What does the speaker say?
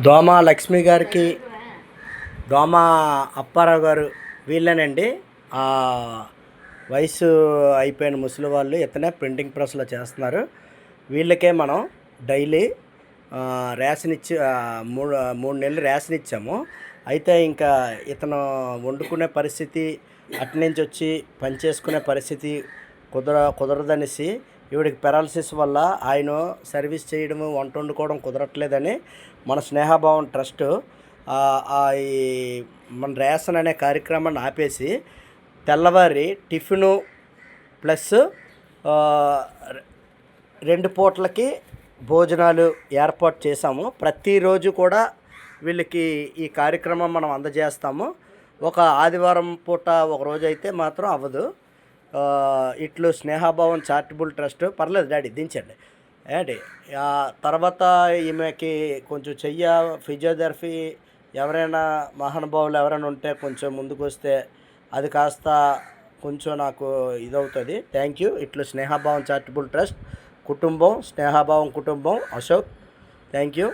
దోమ లక్ష్మి గారికి, దోమ అప్పారావు గారు వీళ్ళేనండి. వయసు అయిపోయిన ముసలి వాళ్ళు ఇతనే ప్రింటింగ్ ప్రెస్లో చేస్తున్నారు. వీళ్ళకే మనం డైలీ రేషన్ ఇచ్చి మూడు మూడు నెలలు రేషన్ ఇచ్చాము. అయితే ఇంకా ఇతను వండుకునే పరిస్థితి, అటునుంచి వచ్చి పని చేసుకునే పరిస్థితి కుదరదనేసి, ఈవిడికి పెరాలసిస్ వల్ల ఆయన సర్వీస్ చేయడము, వంట వండుకోవడం కుదరట్లేదని మన స్నేహభావం ట్రస్ట్ ఈ మన రేషన్ అనే కార్యక్రమాన్ని ఆపేసి తెల్లవారి టిఫిను ప్లస్ 2 పూటలకి భోజనాలు ఏర్పాటు చేశాము. ప్రతిరోజు కూడా వీళ్ళకి ఈ కార్యక్రమం మనం అందజేస్తాము. ఒక ఆదివారం పూట ఒక రోజు అయితే మాత్రం అవ్వదు. ఇట్లు స్నేహభావం చారిటబుల్ ట్రస్ట్. పర్లేదు డాడీ దించండి ఏంటి. తర్వాత ఈమెకి కొంచెం ఫిజియోథెరపీ ఎవరైనా మహానుభావులు ఎవరైనా ఉంటే కొంచెం ముందుకు వస్తే అది కాస్త కొంచెం నాకు ఇదవుతుంది. Thank you. ఇట్లు స్నేహభావం చారిటబుల్ ట్రస్ట్ కుటుంబం, స్నేహభావం కుటుంబం, అశోక్. Thank you.